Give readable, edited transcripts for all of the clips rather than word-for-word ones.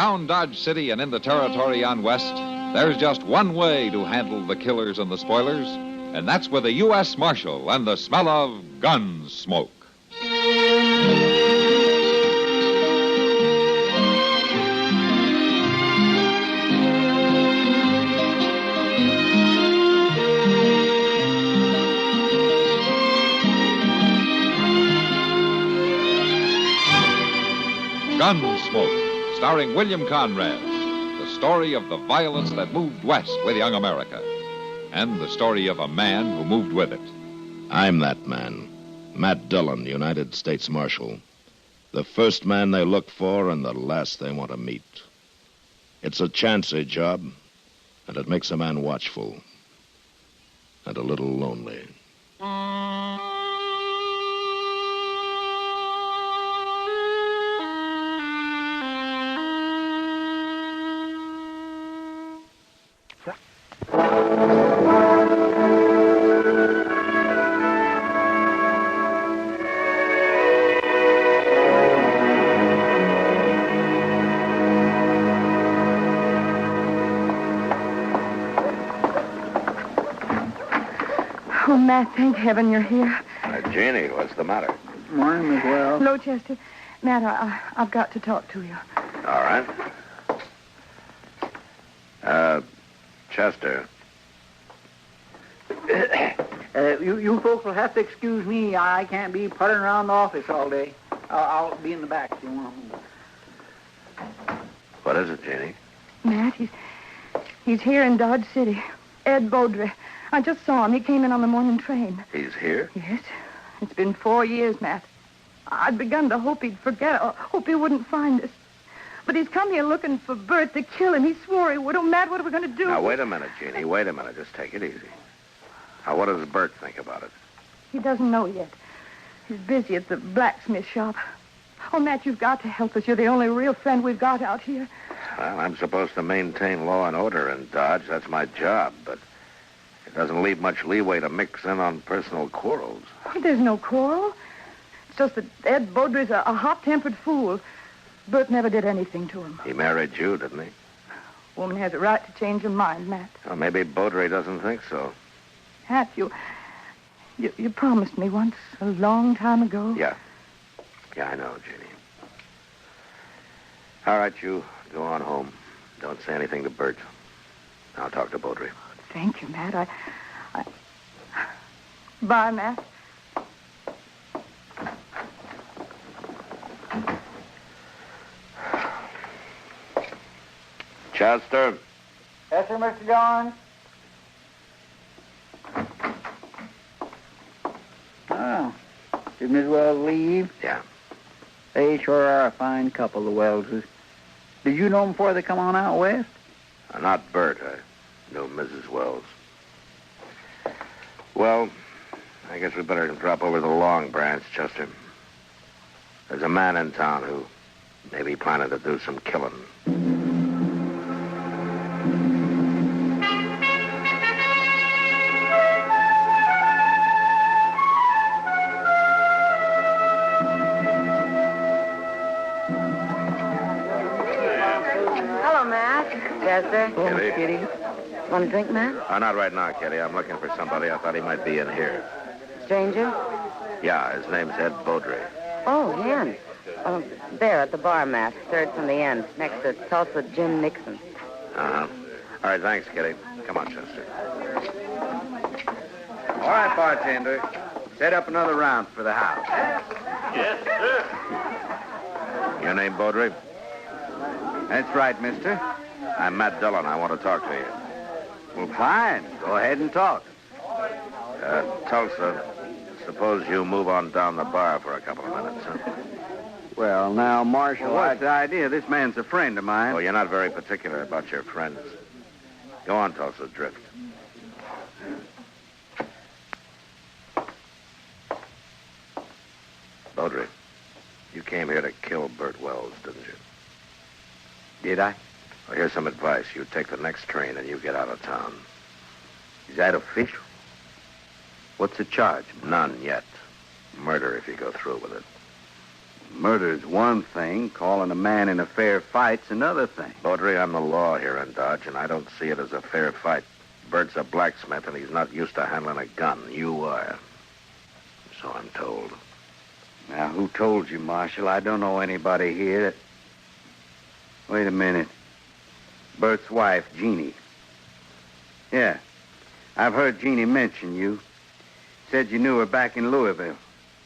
Around Dodge City and in the territory on West, there's just one way to handle the killers and the spoilers, and that's with a U.S. Marshal and the smell of Gunsmoke. Gunsmoke, starring William Conrad, the story of the violence that moved west with young America, and the story of a man who moved with it. I'm that man, Matt Dillon, United States Marshal. The first man they look for and the last they want to meet. It's a chancy job, and it makes a man watchful and a little lonely. Oh, Matt, thank heaven you're here. Jeannie, what's the matter? Morning, Miss Wells. Hello, Chester. Matt, I've got to talk to you. All right. Chester. You folks will have to excuse me. I can't be puttering around the office all day. I'll be in the back if you want. What is it, Jeannie? Matt, he's here in Dodge City. Ed Beaudry. I just saw him. He came in on the morning train. He's here? Yes. It's been 4 years, Matt. I'd begun to hope he'd forget, or hope he wouldn't find us. But he's come here looking for Bert to kill him. He swore he would. Oh, Matt, what are we going to do? Now, wait a minute, Jeannie. Wait a minute. Just take it easy. Now, what does Bert think about it? He doesn't know yet. He's busy at the blacksmith shop. Oh, Matt, you've got to help us. You're the only real friend we've got out here. Well, I'm supposed to maintain law and order in Dodge. That's my job, but it doesn't leave much leeway to mix in on personal quarrels. Oh, there's no quarrel. It's just that Ed Beaudry's a hot-tempered fool. Bert never did anything to him. He married you, didn't he? Woman has a right to change her mind, Matt. Well, maybe Beaudry doesn't think so. Matt, you promised me once a long time ago. Yeah. Yeah, I know, Jeannie. All right, you go on home. Don't say anything to Bert. I'll talk to Beaudry. Thank you, Matt. Bye, Matt. Chester. Yes, sir, Mr. John. Oh. Did Miss Wells leave? Yeah. They sure are a fine couple, the Wellses. Did you know them before they come on out west? Not Bert. I know Mrs. Wells. Well, I guess we better drop over the Long Branch, Chester. There's a man in town who may be planning to do some killing. Hello, Matt. Chester. Kitty. Want a drink, Matt? Not right now, Kitty. I'm looking for somebody. I thought he might be in here. Stranger? Yeah, his name's Ed Beaudry. Oh, him. There at the bar, Matt. Third from the end, next to Tulsa Jim Nixon. Uh-huh. All right, thanks, Kitty. Come on, Chester. All right, bartender. Set up another round for the house. Yes, sir. Your name, Beaudry? That's right, mister. I'm Matt Dillon. I want to talk to you. Well, fine. Go ahead and talk. Tulsa, suppose you move on down the bar for a couple of minutes, huh? Well, now, Marshal, what's the idea? This man's a friend of mine. Oh, you're not very particular about your friends. Go on, Tulsa, drift. Beaudry, you came here to kill Bert Wells, didn't you? Did I? Well, here's some advice. You take the next train and you get out of town. Is that official? What's the charge? None yet. Murder if you go through with it. Murder's one thing. Calling a man in a fair fight's another thing. Beaudry, I'm the law here in Dodge, and I don't see it as a fair fight. Bert's a blacksmith, and he's not used to handling a gun. You are. So I'm told. Now, who told you, Marshal? I don't know anybody here that... Wait a minute. Bert's wife, Jeannie. Yeah. I've heard Jeannie mention you. Said you knew her back in Louisville.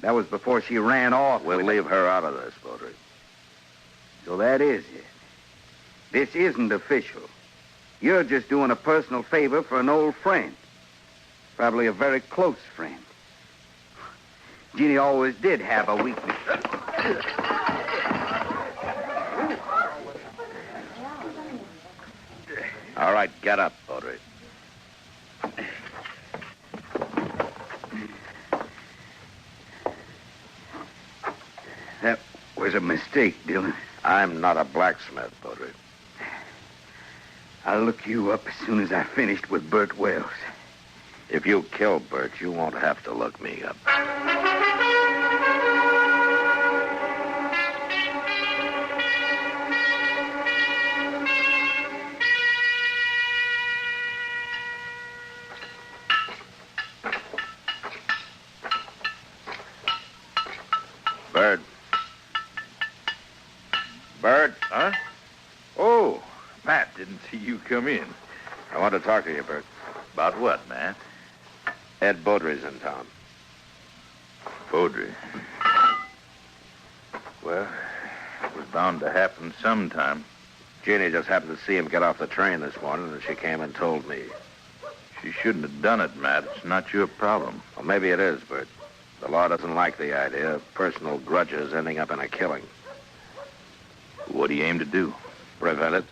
That was before she ran off. We'll leave her out of this, Beaudry. So that is it. This isn't official. You're just doing a personal favor for an old friend. Probably a very close friend. Jeannie always did have a weakness. All right, get up, Beaudry. That was a mistake, Dillon. I'm not a blacksmith, Beaudry. I'll look you up as soon as I finished with Bert Wells. If you kill Bert, you won't have to look me up. Bert. Bert? Huh? Oh, Matt, didn't see you come in. I want to talk to you, Bert. About what, Matt? Ed Beaudry's in town. Beaudry. Well, it was bound to happen sometime. Jeannie just happened to see him get off the train this morning, and she came and told me. She shouldn't have done it, Matt. It's not your problem. Well, maybe it is, Bert. The law doesn't like the idea of personal grudges ending up in a killing. What do you aim to do? Prevent it,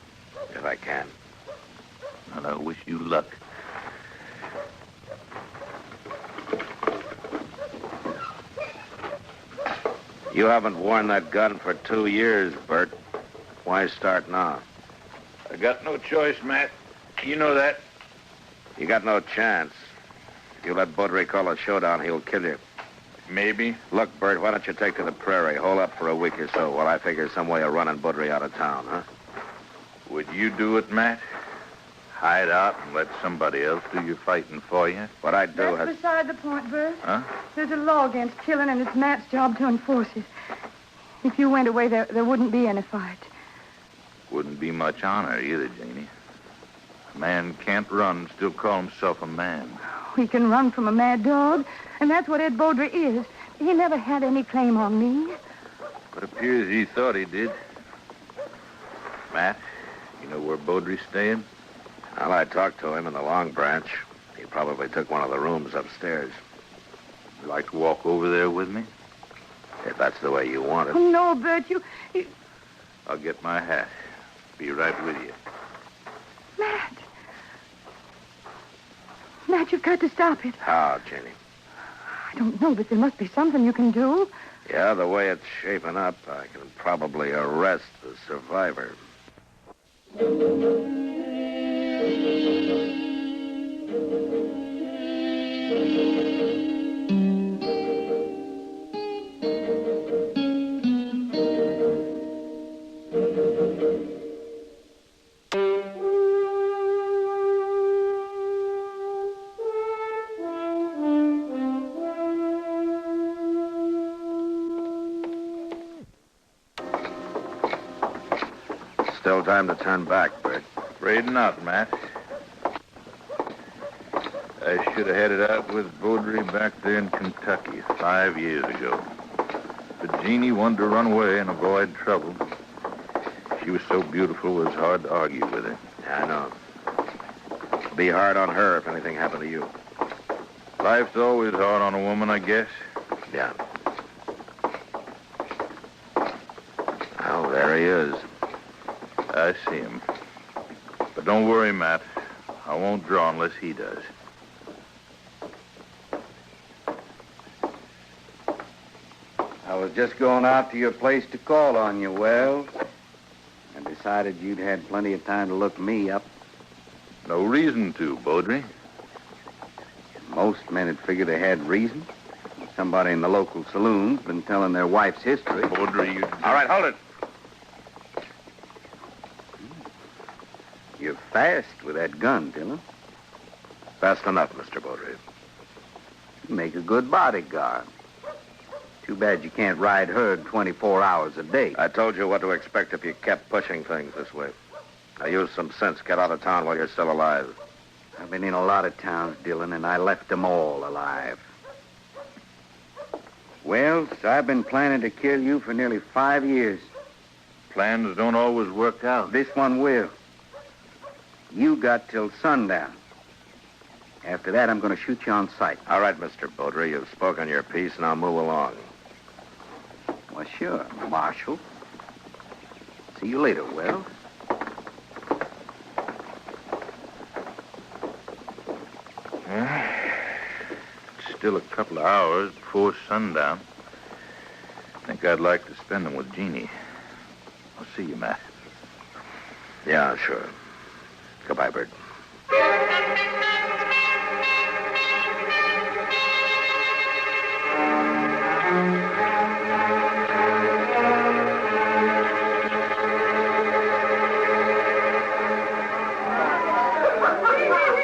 if I can. And I wish you luck. You haven't worn that gun for 2 years, Bert. Why start now? I got no choice, Matt. You know that. You got no chance. If you let Beaudry call a showdown, he'll kill you. Maybe. Look, Bert, why don't you take to the prairie, hole up for a week or so while I figure some way of running Beaudry out of town, huh? Would you do it, Matt? Hide out and let somebody else do your fighting for you? What I'd do That's beside the point, Bert. Huh? There's a law against killing, and it's Matt's job to enforce it. If you went away, there wouldn't be any fight. Wouldn't be much honor either, Jeannie. A man can't run and still call himself a man. He can run from a mad dog, and that's what Ed Beaudry is. He never had any claim on me. It appears he thought he did. Matt, you know where Beaudry's staying? Well, I talked to him in the Long Branch. He probably took one of the rooms upstairs. Would you like to walk over there with me? If that's the way you want it. Oh, no, Bert, you... I'll get my hat. Be right with you. Matt. Matt, you've got to stop it. How, Jeannie? I don't know, but there must be something you can do. Yeah, the way it's shaping up, I can probably arrest the survivor. Still time to turn back, Bert. Afraid not, Matt. I should have headed out with Beaudry back there in Kentucky 5 years ago. But Jeannie wanted to run away and avoid trouble. She was so beautiful, it was hard to argue with her. Yeah, I know. Be hard on her if anything happened to you. Life's always hard on a woman, I guess. Yeah. Oh, there he is. I see him. But don't worry, Matt. I won't draw unless he does. I was just going out to your place to call on you, Wells. I decided you'd had plenty of time to look me up. No reason to, Beaudry. Most men would figure they had reason. Somebody in the local saloon's been telling their wife's history. Beaudry, you... All right, hold it. You're fast with that gun, Dillon. Fast enough, Mr. Beaudry. You make a good bodyguard. Too bad you can't ride herd 24 hours a day. I told you what to expect if you kept pushing things this way. Now use some sense. Get out of town while you're still alive. I've been in a lot of towns, Dillon, and I left them all alive. Well, I've been planning to kill you for nearly 5 years. Plans don't always work out. This one will. You got till sundown. After that, I'm going to shoot you on sight. All right, Mr. Beaudry, you've spoken your piece. Now move along. Well, sure, Marshal. See you later, Wells. It's still a couple of hours before sundown. I think I'd like to spend them with Jeannie. I'll see you, Matt. Yeah, sure. Goodbye, Bert.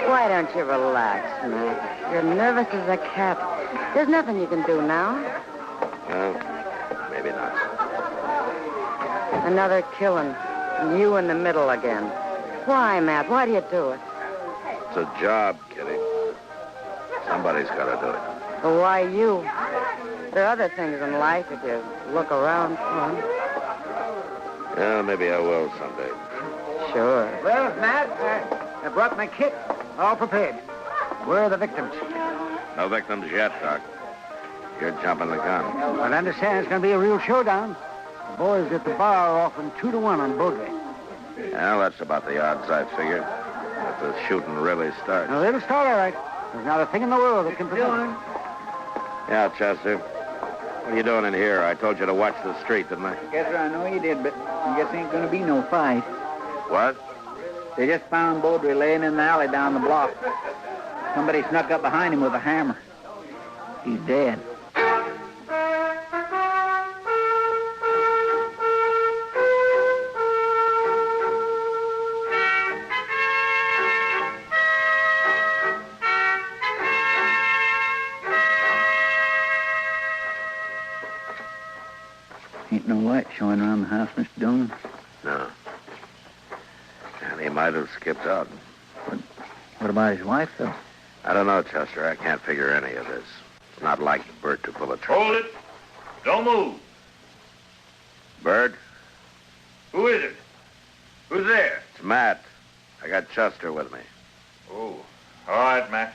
Why don't you relax, Matt? You're nervous as a cat. There's nothing you can do now. Well, maybe not. Another killing. And you in the middle again. Why, Matt? Why do you do it? It's a job, Kitty. Somebody's got to do it. But why you? There are other things in life if you look around for 'em. Yeah, maybe I will someday. Sure. Well, Matt, I brought my kit. All prepared. Where are the victims? No victims yet, Doc. You're jumping the gun. I understand it's going to be a real showdown. The boys at the bar are offering 2-1 on Beaudry. Well, that's about the odds I figure. If the shooting really starts. Now, it'll start all right. There's not a thing in the world that can prevent it. Yeah, Chester. What are you doing in here? I told you to watch the street, didn't I? Yes, sir, I know you did, but I guess ain't going to be no fight. What? They just found Beaudry laying in the alley down the block. Somebody snuck up behind him with a hammer. He's dead. Ain't no light showing around the house, Mr. Dillon. No. And he might have skipped out. What about his wife, though? I don't know, Chester. I can't figure any of this. It's not like Bert to pull a trick. Hold it. Don't move. Bert? Who is it? Who's there? It's Matt. I got Chester with me. Oh, all right, Matt.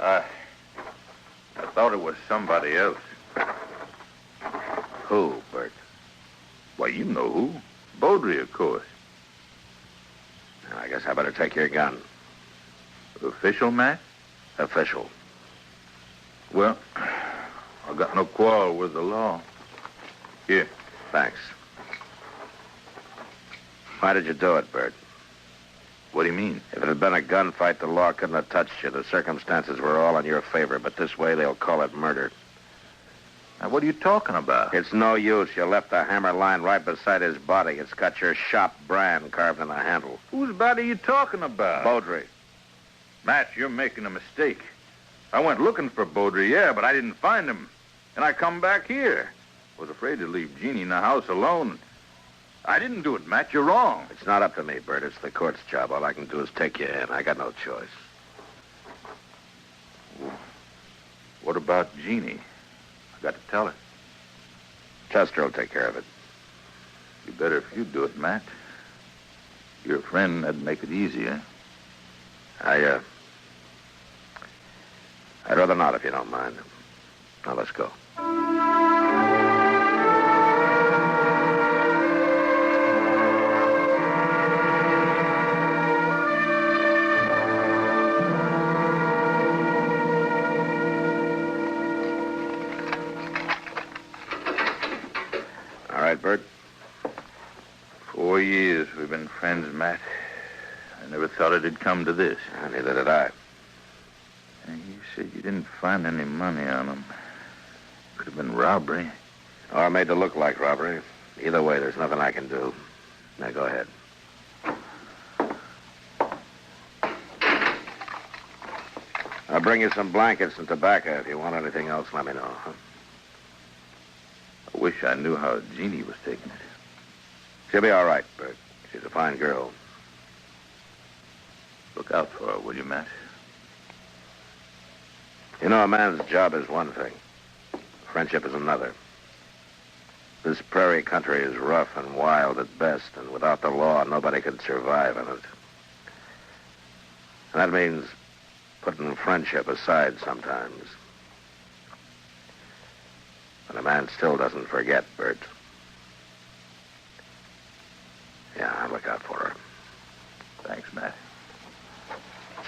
I thought it was somebody else. Who, Bert? Why, you know who. Beaudry, of course. I guess I better take your gun. Official, Matt? Official. Well, I got no quarrel with the law. Here. Thanks. Why did you do it, Bert? What do you mean? If it had been a gunfight, the law couldn't have touched you. The circumstances were all in your favor, but this way they'll call it murder. Now, what are you talking about? It's no use. You left the hammer lying right beside his body. It's got your shop brand carved in the handle. Whose body are you talking about? Beaudry. Matt, you're making a mistake. I went looking for Beaudry, yeah, but I didn't find him. And I come back here. Was afraid to leave Jeannie in the house alone. I didn't do it, Matt. You're wrong. It's not up to me, Bert. It's the court's job. All I can do is take you in. I got no choice. What about Jeannie? I got to tell her. Chester will take care of it. You better if you do it, Matt. Your friend, that'd make it easier. I'd rather not, if you don't mind. Now, let's go. All right, Bert. 4 years we've been friends, Matt. I never thought it'd come to this. Neither did I. You said you didn't find any money on him. Could have been robbery. Or made to look like robbery. Either way, there's nothing I can do. Now, go ahead. I'll bring you some blankets and tobacco. If you want anything else, let me know. Huh? I wish I knew how Jeannie was taking it. She'll be all right, Bert. She's a fine girl. Look out for her, will you, Matt? You know, a man's job is one thing. Friendship is another. This prairie country is rough and wild at best, and without the law, nobody could survive in it. And that means putting friendship aside sometimes. But a man still doesn't forget, Bert. Yeah, I'll look out for her. Thanks, Matt.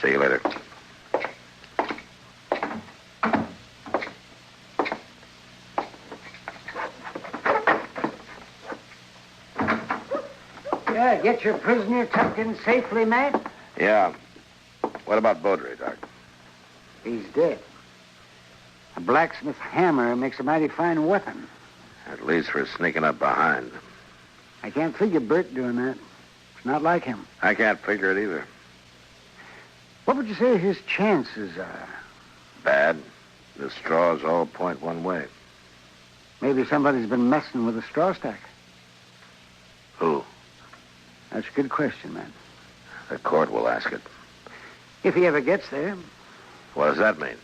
See you later. Yeah, get your prisoner tucked in safely, Matt? Yeah. What about Beaudry, Doc? He's dead. A blacksmith hammer makes a mighty fine weapon. At least for sneaking up behind. I can't figure Bert doing that. It's not like him. I can't figure it either. What would you say his chances are? Bad. The straws all point one way. Maybe somebody's been messing with the straw stack. Who? That's a good question, man. The court will ask it. If he ever gets there. What does that mean?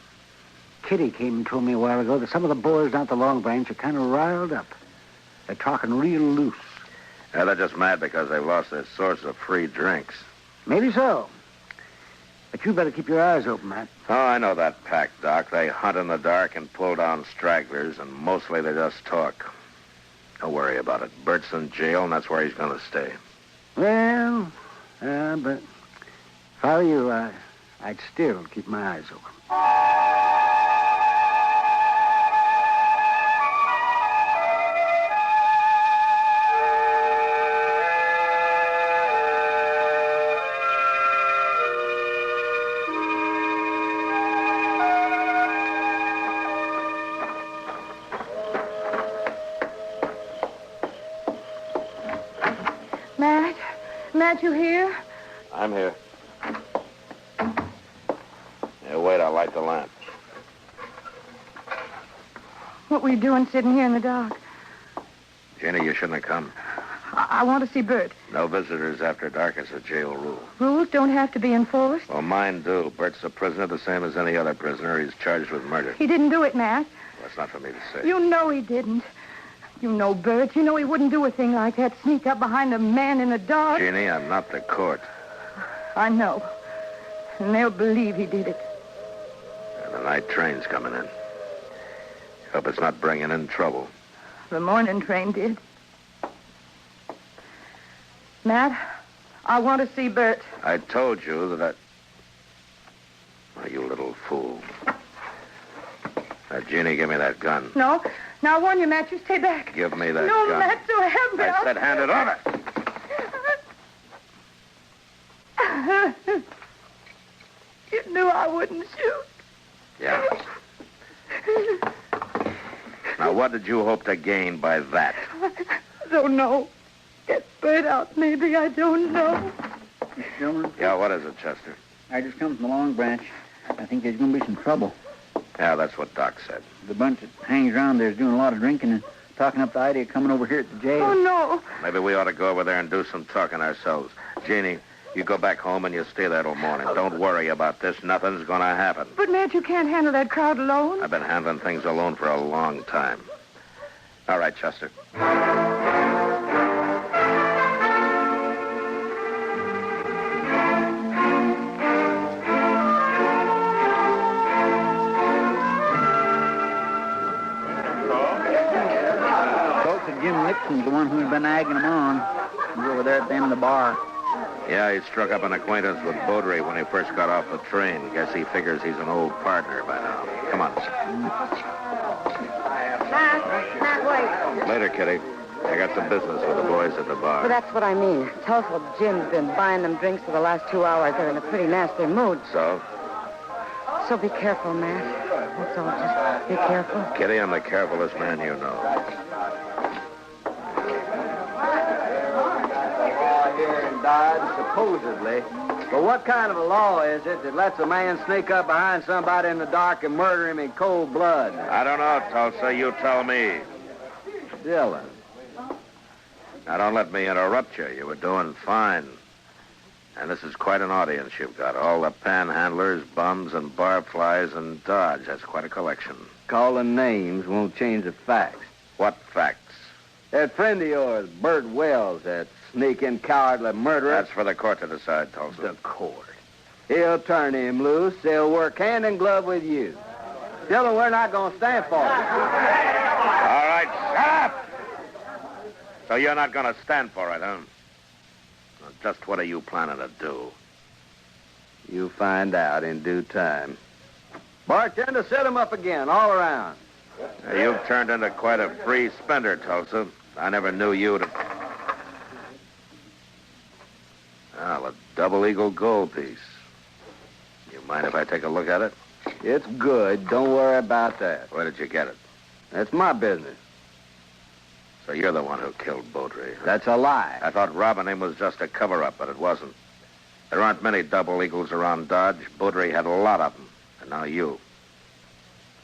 Kitty came and told me a while ago that some of the boys down at the Long Branch are kind of riled up. They're talking real loose. Yeah, they're just mad because they've lost their source of free drinks. Maybe so. But you better keep your eyes open, Matt. Oh, I know that pack, Doc. They hunt in the dark and pull down stragglers, and mostly they just talk. Don't worry about it. Bert's in jail, and that's where he's going to stay. Well, but if I were you, I'd still keep my eyes open. Matt, you here? I'm here. Yeah, wait, I'll light the lamp. What were you doing sitting here in the dark? Jeannie, you shouldn't have come. I want to see Bert. No visitors after dark is a jail rule. Rules don't have to be enforced. Well, mine do. Bert's a prisoner the same as any other prisoner. He's charged with murder. He didn't do it, Matt. That's not for me to say. You know he didn't. You know Bert. You know he wouldn't do a thing like that. Sneak up behind a man in the dark. Jeannie, I'm not the court. I know. And they'll believe he did it. And the night train's coming in. Hope it's not bringing in trouble. The morning train did. Matt, I want to see Bert. I told you that Oh, you little fool. Now, Jeannie, give me that gun. No. Now, I warn you, Matt, you stay back. Give me that no, gun. No, Matt, so help me. I said hand it over. You knew I wouldn't shoot. Yeah. Now, what did you hope to gain by that? I don't know. Get Bert out, maybe. I don't know. Mr. Dillon? Yeah, what is it, Chester? I just come from the Long Branch. I think there's going to be some trouble. Yeah, that's what Doc said. The bunch that hangs around there is doing a lot of drinking and talking up the idea of coming over here at the jail. Oh, no. Maybe we ought to go over there and do some talking ourselves. Jeannie, you go back home and you stay there till morning. Don't worry about this. Nothing's going to happen. But, Matt, you can't handle that crowd alone. I've been handling things alone for a long time. All right, Chester. Jim Nixon's the one who's been egging him on. He's over there at the end of the bar. Yeah, he struck up an acquaintance with Beaudry when he first got off the train. Guess he figures he's an old partner by now. Come on. Matt, wait. Later, Kitty. I got some business with the boys at the bar. Well, that's what I mean. Tell us what Jim's been buying them drinks for the last 2 hours. They're in a pretty nasty mood. So? So be careful, Matt. That's all. Just be careful. Kitty, I'm the carefulest man you know. Here in Dodge, supposedly. But what kind of a law is it that lets a man sneak up behind somebody in the dark and murder him in cold blood? I don't know, Tulsa. You tell me. Dillon. Now, don't let me interrupt you. You were doing fine. And this is quite an audience you've got. All the panhandlers, bums, and barflies in Dodge. That's quite a collection. Calling names won't change the facts. What facts? That friend of yours, Bert Wells, that sneaking, cowardly murderer. That's for the court to decide, Tulsa. The court. He'll turn him loose. They'll work hand in glove with you. Dillon, we're not going to stand for it. All right, shut up! So you're not going to stand for it, huh? Well, just what are you planning to do? You'll find out in due time. Bartender, set him up again, all around. Now, you've turned into quite a free spender, Tulsa. I never knew you to... Well, a double eagle gold piece. You mind if I take a look at it? It's good. Don't worry about that. Where did you get it? That's my business. So you're the one who killed Beaudry. Huh? That's a lie. I thought robbing him was just a cover-up, but it wasn't. There aren't many double eagles around Dodge. Beaudry had a lot of them. And now you.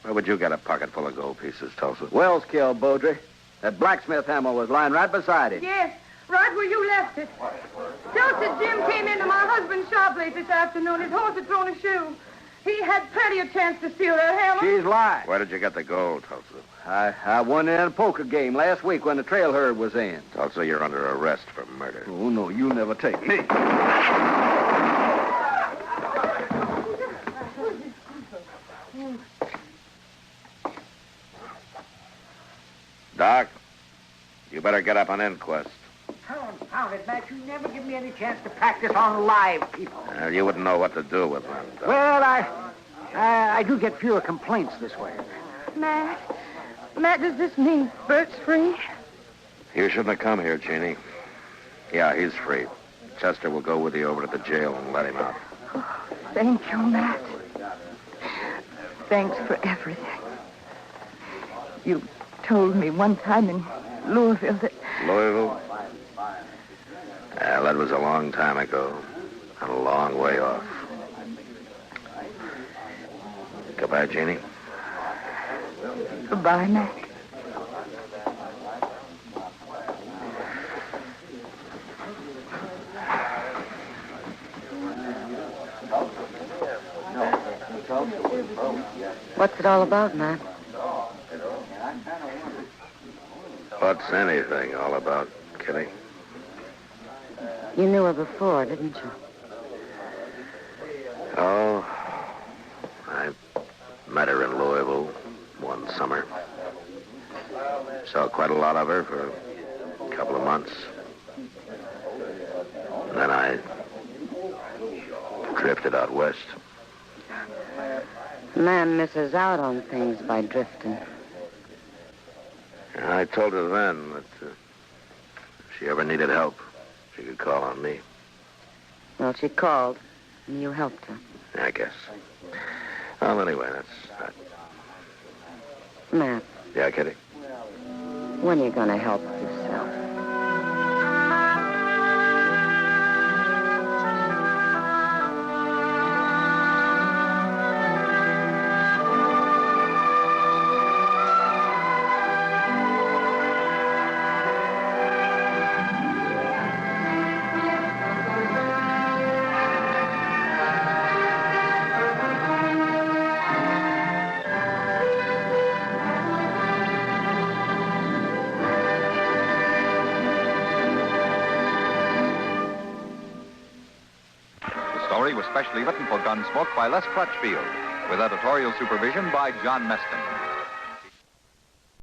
Where would you get a pocket full of gold pieces, Tulsa? Wells killed Beaudry. That blacksmith hammer was lying right beside him. Yes, right where you left it. Joseph Jim came into my husband's shop late this afternoon. His horse had thrown a shoe. He had plenty of chance to steal that hammer. She's lying. Where did you get the gold, Tulsa? I won it in a poker game last week when the trail herd was in. Tulsa, you're under arrest for murder. Oh, no, you'll never take me. Doc, you better get up an inquest. Confound it, Matt. You never give me any chance to practice on live people. You wouldn't know what to do with them, Doc. Well, I do get fewer complaints this way. Matt, does this mean Bert's free? You shouldn't have come here, Jeannie. Yeah, he's free. Chester will go with you over to the jail and let him out. Oh, thank you, Matt. Thanks for everything. You told me one time in Louisville that... Louisville? That was a long time ago. And a long way off. Goodbye, Jeannie. Goodbye, Matt. What's it all about, Matt? What's anything all about, Kitty? You knew her before, didn't you? Oh, I met her in Louisville one summer. Saw quite a lot of her for a couple of months. And then I drifted out west. Man misses out on things by drifting. And I told her then that if she ever needed help, she could call on me. Well, she called, and you helped her. I guess. Well, anyway, that's that. Matt. Yeah, Kitty? When are you going to help yourself? Was specially written for Gunsmoke by Les Crutchfield, with editorial supervision by John Meston.